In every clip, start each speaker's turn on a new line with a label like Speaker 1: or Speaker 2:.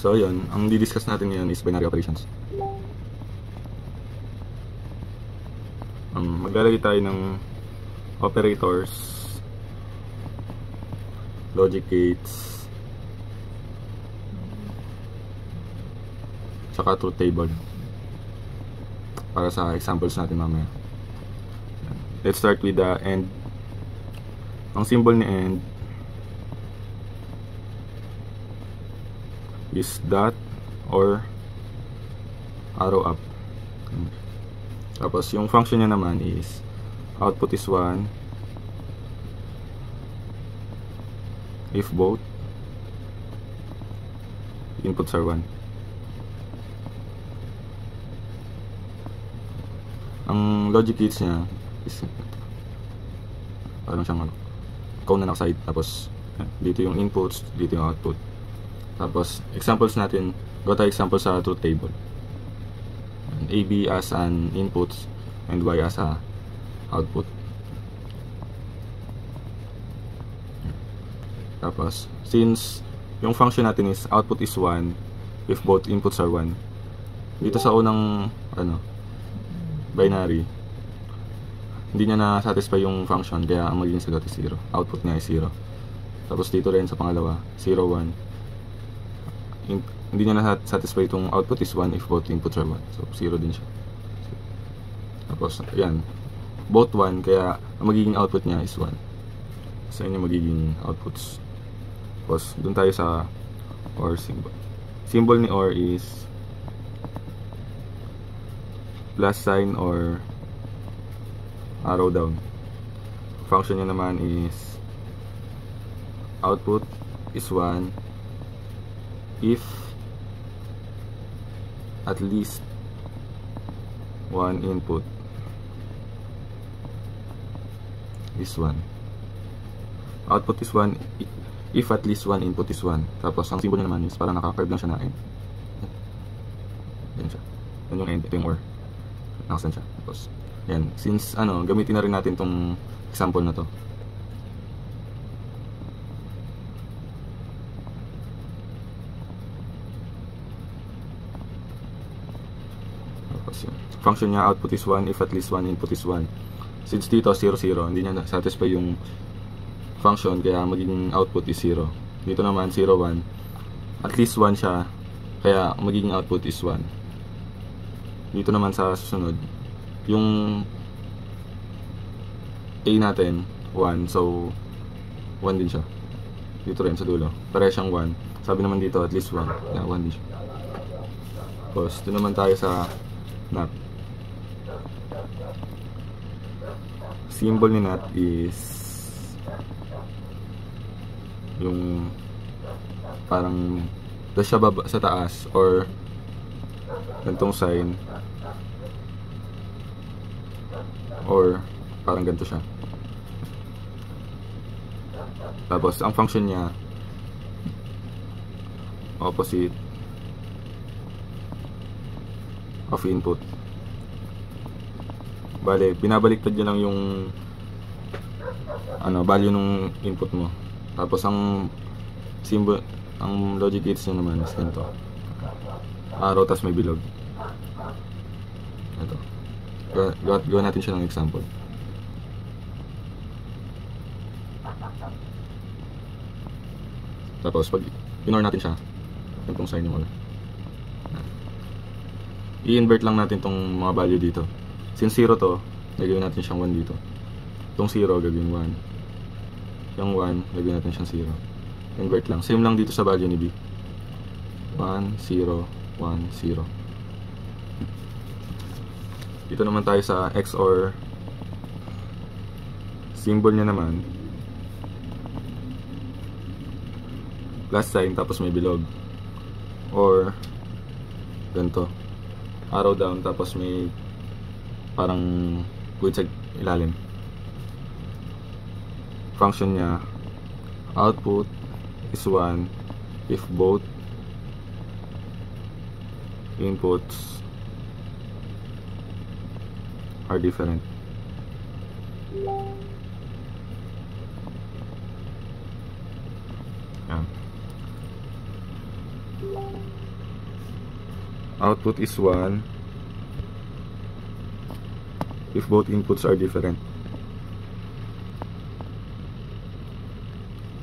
Speaker 1: So yun, ang di-discuss natin ngayon is binary operations. Maglalagay tayo ng operators, logic gates, tsaka truth table para sa examples natin mamaya. Let's start with the AND. Ang symbol ni AND is dot or arrow up. Tapos yung function niya naman is output is 1 if both inputs are 1. Ang logic gates niya is parang siyang cone na naka-side, tapos dito yung inputs, dito yung output. Tapos examples natin, go tayo example sa truth table. AB as an input and Y as a output. Tapos since yung function natin is output is 1 if both inputs are 1, dito sa unang binary, hindi niya na-satisfy yung function, kaya ang magiging sagot is 0. Output niya is 0. Tapos dito rin sa pangalawa, 0, 1. Hindi niya na-satisfy itong output is 1 if both inputs are 1. So 0 din siya. Tapos yan, both 1, kaya ang magiging output niya is 1. So yun yung magiging outputs. Tapos dun tayo sa OR symbol. Symbol ni OR is plus sign or arrow down. Function niya naman is output is 1 if at least one input is 1. Output is 1 if at least one input is 1. Tapos ang symbol niya naman is parang naka-curve lang siya na end. Yan siya. Yan yung end. Ito yung OR. Nakasan siya. Tapos yan, since gamitin na rin natin tong example na to. Tapos yun, function niya output is 1 if at least one input is 1. Since dito 0, 0, hindi niya satisfy yung function, kaya magiging output is 0. Dito naman 0, 1, at least 1 siya, kaya magiging output is 1. Dito naman sa susunod, yung A natin 1, so 1 din siya. Dito rin sa dulo, pareha siyang 1. Sabi naman dito at least 1, kaya 1 din siya. Tapos dito naman tayo sa NOT. Symbol ni NOT is yung parang siya baba sa taas or gantong sign, or parang ganito siya. Tapos ang function niya opposite of input. Bale, binabaliktad niya lang yung value ng input mo. Tapos ang symbol, ang logic gates niya naman is ganito. Arrow tas may bilog. Ito. Gawa natin siya ng example. Tapos pag ignore natin siya, itong sign yung i-invert lang natin tong mga value dito. Since 0 to, gagawin natin siyang 1 dito. Itong 0 gagawin 1. Yung 1 gagawin natin siyang 0. Invert lang. Same lang dito sa value ni B. 1, 0, 1, 0. Dito naman tayo sa XOR. Symbol niya naman plus sign tapos may bilog, or ganito, arrow down tapos may parang guhit sa ilalim. Function niya output is 1 if both inputs are different. Yan. Output is 1 if both inputs are different.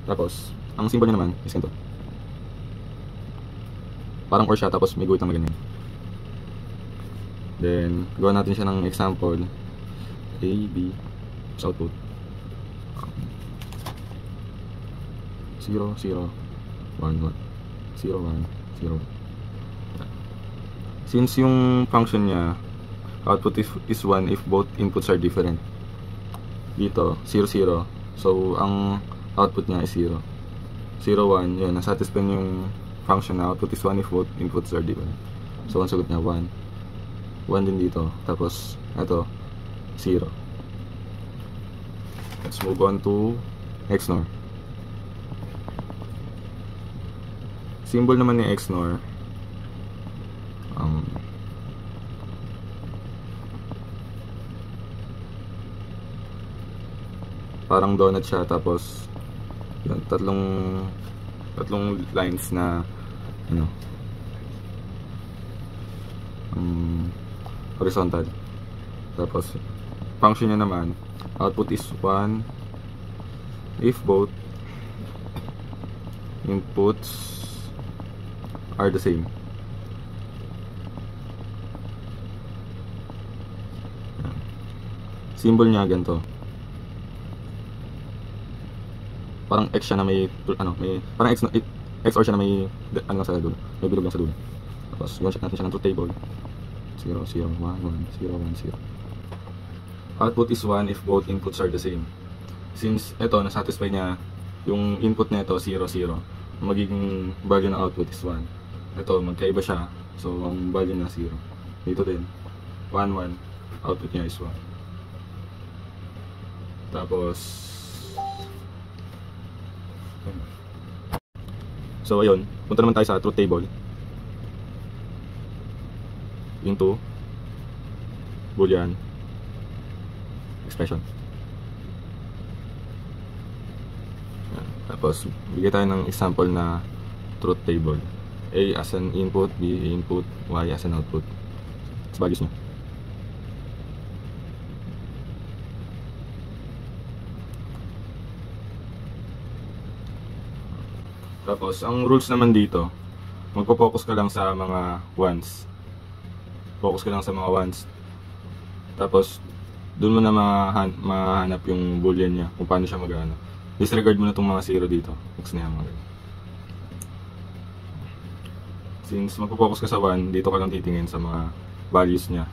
Speaker 1: Tapos, ang symbol niya naman is ganito. Parang or siya, tapos may guhit na ganyan. Then, gawa natin siya ng example. A, B, sa output. 0, 0, 1, 1. 0, 1, 0. Since yung function niya, output is 1 if both inputs are different. Dito, 0, 0. So, ang output niya is 0. 0, 1. Yun, nasatisfy yung function na output is 1 if both inputs are different. So, ang sagot niya 1. 1 din dito. Tapos, ito, 0. Let's move on to XNOR. Symbol naman ni XNOR, parang donut siya, tapos yun, tatlong lines na ano, horizontal. Tapos function niya naman, output is 1 if both inputs are the same. Symbol niya ganito. Parang X siya na may parang X or siya na may ano sa dulo. May bilog lang sa dulo. Tapos yun, check natin siya ng truth table. 0, 0, 1, 1, 0, 1, 0. Output is 1 if both inputs are the same. Since ito, nasatisfy niya yung input na ito, 0, 0. Magiging value ng output is 1. Ito, magkaiba siya. So, ang value na 0. Dito din, 1, 1. Output niya is 1. Tapos, so, ayun. Punta naman tayo sa truth table. Into Boolean expression. Tapos, bigay tayo ng example na truth table. A as an input, B input, Y as an output. Sa values niya. Tapos, ang rules naman dito, magpo-focus ka lang sa mga ones. Focus ka lang sa mga ones. Tapos, doon mo na mahanap yung boolean niya, kung paano siya mag-ano. Disregard mo na itong mga 0 dito. X na yan, mga ganyan. Since magpo-focus ka sa 1, dito ka lang titingin sa mga values niya.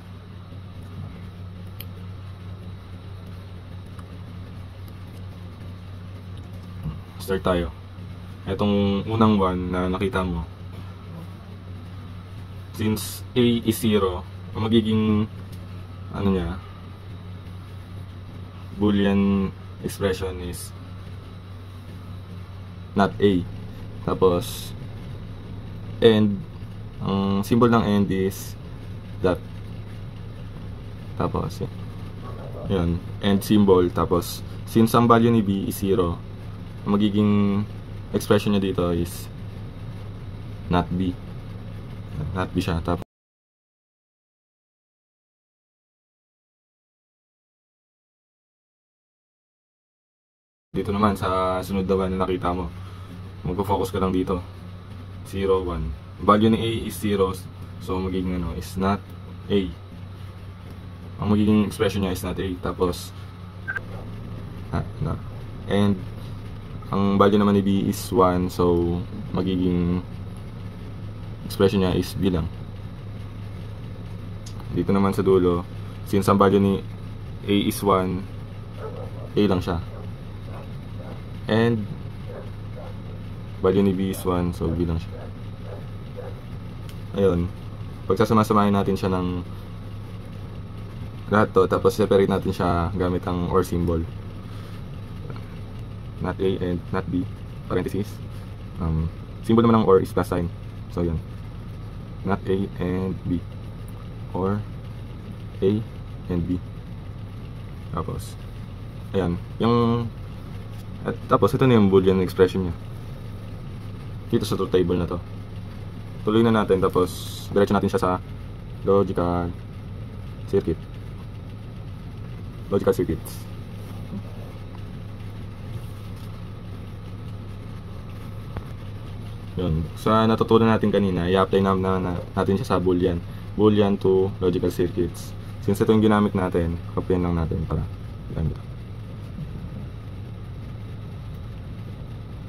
Speaker 1: Start tayo. Itong unang 1 na nakita mo, since A is 0, ang magiging ano niya, Boolean expression is not A. Tapos and ang symbol ng end is dot. Tapos yun, end symbol. Tapos since ang value ni B is 0, ang magiging expression niya dito is not B. Not B siya. Tapos dito naman sa sunod na one na nakita mo, magpo-focus ka lang dito. 0, 1. Value ni A is 0, so magiging ano is not A. Ang magiging expression niya is not A. Tapos and ang value naman ni B is 1, so magiging expression niya is B lang. Dito naman sa dulo, since ang value ni A is 1, A lang siya. And value ni B is 1, so B lang siya. Ayun, pagsasama-samahin natin siya ng lahat to, tapos separate natin siya gamit ang OR symbol. Not A and not B, parenthesis. Symbol naman ng OR is plus sign. So yun, not A and B, or A and B. Tapos ayan, yung tapos ito na yung Boolean expression niya dito sa truth table na to. tuloy na natin, tapos diretso natin siya sa logical circuit. Logical circuits. Yun. Sa natutunan natin kanina, i-apply natin siya sa Boolean. Boolean to logical circuits. Since ito yung ginamit natin, copyin lang natin para gamit.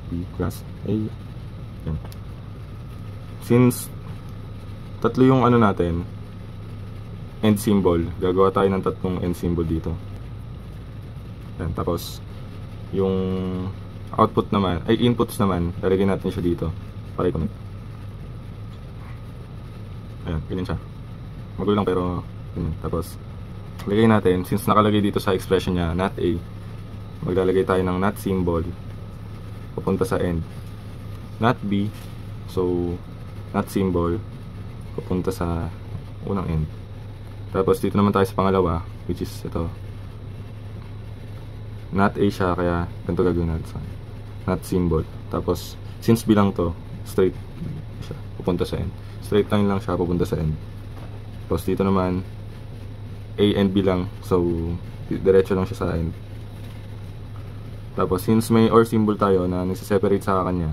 Speaker 1: B class A. Yan. Since tatlo yung ano natin, end symbol, gagawa tayo ng tatlong end symbol dito. Yan. Tapos yung output naman, ay inputs naman, lalagyan natin siya dito para i-connect. Ayan, ganyan siya. Magulo lang pero ganyan. Tapos lagay natin, since nakalagay dito sa expression niya not A, maglalagay tayo ng not symbol papunta sa end. Not B, so not symbol papunta sa unang end. Tapos dito naman tayo sa pangalawa, which is ito. Not A siya, kaya ganito gagawin natin sa not symbol. Tapos since B lang to, straight siya papunta sa end. Straight line lang siya papunta sa end. Tapos dito naman A and B lang, so diretso lang siya sa end. Tapos since may OR symbol tayo na nagse-separate sa kanya,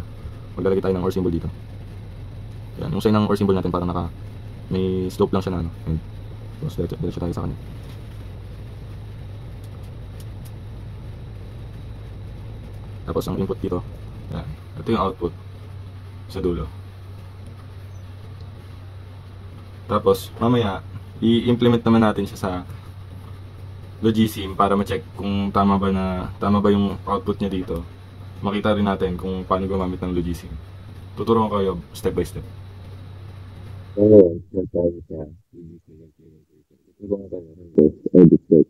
Speaker 1: maglalagay tayo ng OR symbol dito. Yan, yung sign ng OR symbol natin parang may slope lang siya na ano. And, tapos diretso tayo sa kanya. Tapos ang input dito, yan. Ito yung output sa dulo. Tapos mamaya i-implement naman natin siya sa Logisim para ma-check kung tama ba yung output niya dito. Makita rin natin kung paano gumamit ng Logisim. Tuturuan ko kayo step by step.
Speaker 2: Oo, nagsabi siya. Edit check.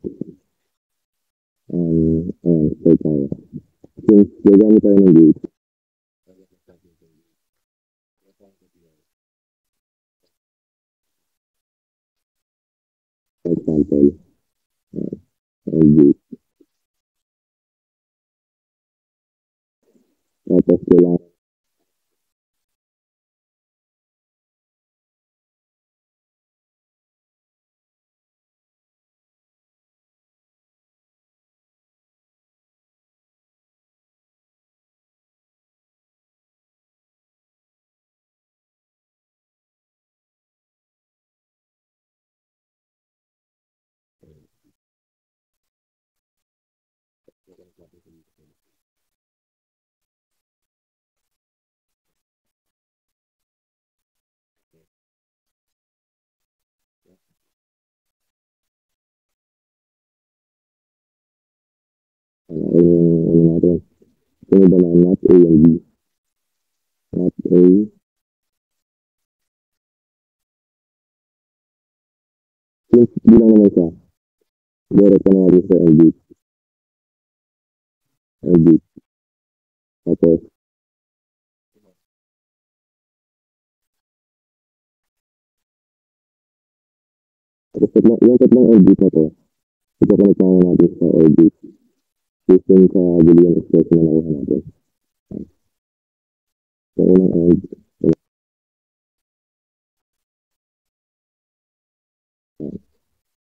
Speaker 2: Start tayo. Since gagamit tayo ng gate, for example, ang gate. Tapos kailangan ano natin. Sunod naman, not A and B. Not A. Since B lang naman siya, direct na natin sa L gate. L gate. Tapos, yung tatlong L gate na to, ipakonect naman natin sa L gate. Using sa Boolean expression na nakuha natin. Sa unang end,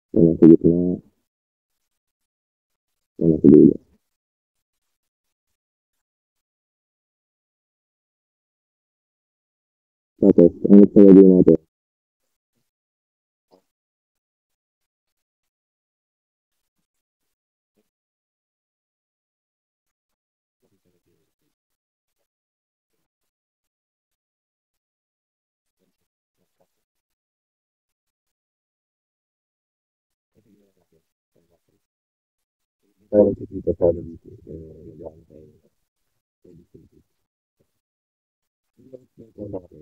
Speaker 2: yung nasa gitna, yung nasa dulo. Tapos, ang next na gagawin natin, tayo dito sa dito. Nagamit tayo. Wala ko.